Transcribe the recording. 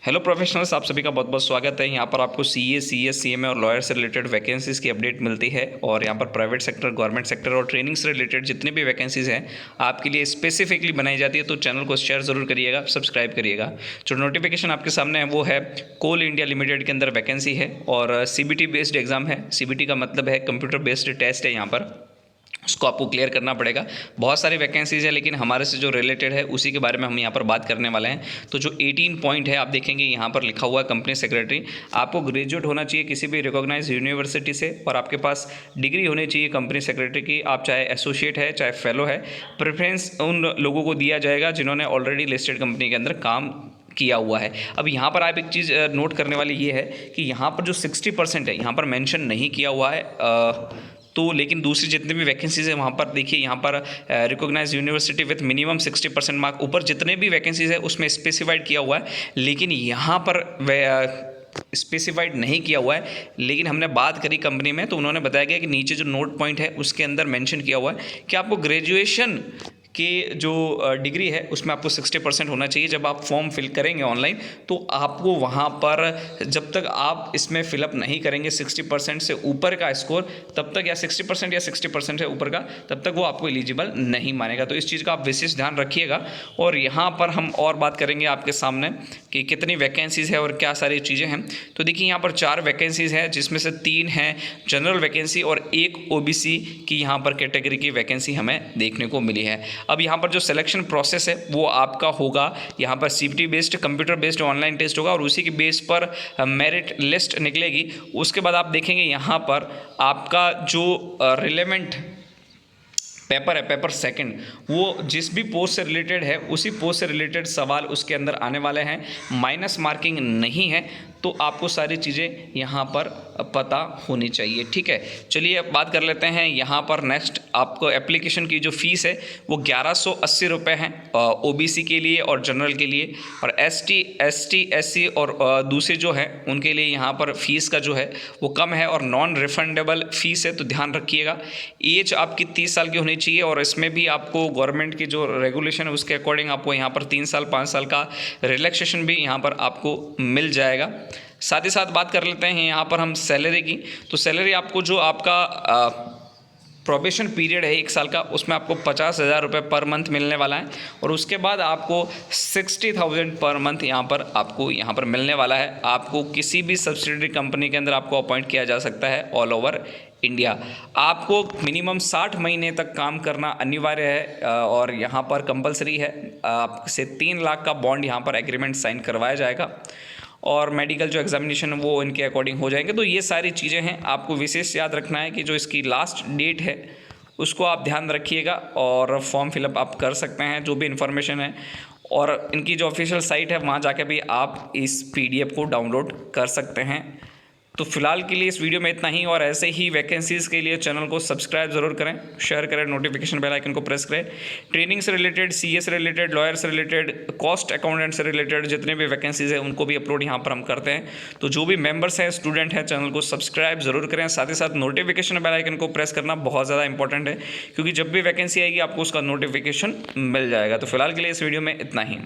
Hello professionals, आप सभी का बहुत बहुत स्वागत है। यहाँ पर आपको सीए, सीएस, सीएमए और लॉयर से रिलेटेड वैकेंसीज़ की अपडेट मिलती है। और यहाँ पर प्राइवेट सेक्टर, गवर्नमेंट सेक्टर और ट्रेनिंग से रिलेटेड जितने भी वैकेंसीज़ हैं आपके लिए स्पेसिफिकली बनाई जाती है। तो चैनल को शेयर ज़रूर करिएगा, सब्सक्राइब करिएगा। जो नोटिफिकेशन आपके सामने है वो है कोल इंडिया लिमिटेड के अंदर वैकेंसी है और सीबीटी बेस्ड एग्जाम है। सीबीटी का मतलब है कंप्यूटर बेस्ड टेस्ट है। यहाँ पर उसको आपको क्लियर करना पड़ेगा। बहुत सारी वैकेंसीज़ है लेकिन हमारे से जो रिलेटेड है उसी के बारे में हम यहाँ पर बात करने वाले हैं। तो जो 18 पॉइंट है आप देखेंगे यहाँ पर लिखा हुआ है कंपनी सेक्रेटरी। आपको ग्रेजुएट होना चाहिए किसी भी रिकॉग्नाइज यूनिवर्सिटी से और आपके पास डिग्री होनी चाहिए कंपनी सेक्रेटरी की। आप चाहे एसोसिएट है चाहे फेलो है। प्रेफरेंस उन लोगों को दिया जाएगा जिन्होंने ऑलरेडी लिस्टेड कंपनी के अंदर काम किया हुआ है। अब यहाँ पर आप एक चीज़ नोट करने वाली ये है कि यहाँ पर जो 60% है यहाँ पर मेंशन नहीं किया हुआ है। तो लेकिन दूसरी जितनी भी वैकेंसीज़ है वहाँ पर देखिए, यहाँ पर recognize university with minimum 60% mark, ऊपर जितने भी वैकेंसीज़ है उसमें स्पेसिफाइड किया हुआ है। लेकिन यहाँ पर स्पेसिफाइड नहीं किया हुआ है। लेकिन हमने बात करी कंपनी में तो उन्होंने बताया गया कि नीचे जो नोट पॉइंट है उसके अंदर मेंशन किया हुआ है कि आपको ग्रेजुएशन कि जो डिग्री है उसमें आपको 60% होना चाहिए। जब आप फॉर्म फिल करेंगे ऑनलाइन तो आपको वहाँ पर जब तक आप इसमें फिलअप नहीं करेंगे 60% से ऊपर का स्कोर, तब तक या 60% या 60% से ऊपर का, तब तक वो आपको एलिजिबल नहीं मानेगा। तो इस चीज़ का आप विशेष ध्यान रखिएगा। और यहाँ पर हम और बात करेंगे आपके सामने कि कितनी वैकेंसीज़ है और क्या सारी चीज़ें हैं। तो देखिए यहाँ पर 4 वैकेंसीज़ हैं जिसमें से 3 हैं जनरल वैकेंसी और 1 ओबीसी की यहाँ पर कैटेगरी की वैकेंसी हमें देखने को मिली है। अब यहाँ पर जो सिलेक्शन प्रोसेस है वो आपका होगा, यहाँ पर CBT based computer based online test होगा और उसी के बेस पर मेरिट लिस्ट निकलेगी। उसके बाद आप देखेंगे यहाँ पर आपका जो रिलेवेंट पेपर है, पेपर सेकंड, वो जिस भी पोस्ट से रिलेटेड है उसी पोस्ट से रिलेटेड सवाल उसके अंदर आने वाले हैं। माइनस मार्किंग नहीं है। तो आपको सारी चीज़ें यहाँ पर पता होनी चाहिए। ठीक है, चलिए अब बात कर लेते हैं। यहाँ पर नेक्स्ट आपको एप्लीकेशन की जो फ़ीस है वो 1180 रुपये है ओबीसी के लिए और जनरल के लिए। और एसटी, एससी और दूसरे जो है उनके लिए यहाँ पर फ़ीस का जो है वो कम है और नॉन रिफंडेबल फ़ीस है। तो ध्यान रखिएगा। एज आपकी 30 साल की होनी चाहिए और इसमें भी आपको गवर्नमेंट की जो रेगुलेशन है उसके अकॉर्डिंग आपको यहाँ पर 3 साल 5 साल का रिलैक्सेशन भी यहाँ पर आपको मिल जाएगा। साथ ही साथ बात कर लेते हैं यहाँ पर हम सैलरी की। तो सैलरी आपको जो आपका प्रोबेशन पीरियड है 1 साल का, उसमें आपको 50,000 रुपये पर मंथ मिलने वाला है और उसके बाद आपको 60,000 पर मंथ यहाँ पर मिलने वाला है। आपको किसी भी सब्सिडरी कंपनी के अंदर आपको अपॉइंट किया जा सकता है ऑल ओवर इंडिया। आपको मिनिमम 60 महीने तक काम करना अनिवार्य है और यहाँ पर कंपलसरी है। आपसे 3 लाख का बॉन्ड यहाँ पर एग्रीमेंट साइन करवाया जाएगा और मेडिकल जो एग्जामिनेशन वो इनके अकॉर्डिंग हो जाएंगे। तो ये सारी चीज़ें हैं। आपको विशेष याद रखना है कि जो इसकी लास्ट डेट है उसको आप ध्यान रखिएगा और फॉर्म फिलअप आप कर सकते हैं जो भी इन्फॉर्मेशन है। और इनकी जो ऑफिशियल साइट है वहाँ जाकर भी आप इस पीडीएफ को डाउनलोड कर सकते हैं। तो फिलहाल के लिए इस वीडियो में इतना ही और ऐसे ही वैकेंसीज़ के लिए चैनल को सब्सक्राइब ज़रूर करें, शेयर करें, नोटिफिकेशन बेल आइकन को प्रेस करें। ट्रेनिंग से रिलेटेड, सीए से रिलेटेड, लॉयर से रिलेटेड, कॉस्ट अकाउंटेंट से रिलेटेड जितने भी वैकेंसीज़ हैं उनको भी अपलोड यहाँ पर हम करते हैं। तो जो भी मेंबर्स हैं, स्टूडेंट हैं, चैनल को सब्सक्राइब ज़रूर करें। साथ ही साथ नोटिफिकेशन बेल आइकन को प्रेस करना बहुत ज़्यादा इंपॉर्टेंट है क्योंकि जब भी वैकेंसी आएगी आपको उसका नोटिफिकेशन मिल जाएगा। तो फिलहाल के लिए इस वीडियो में इतना ही।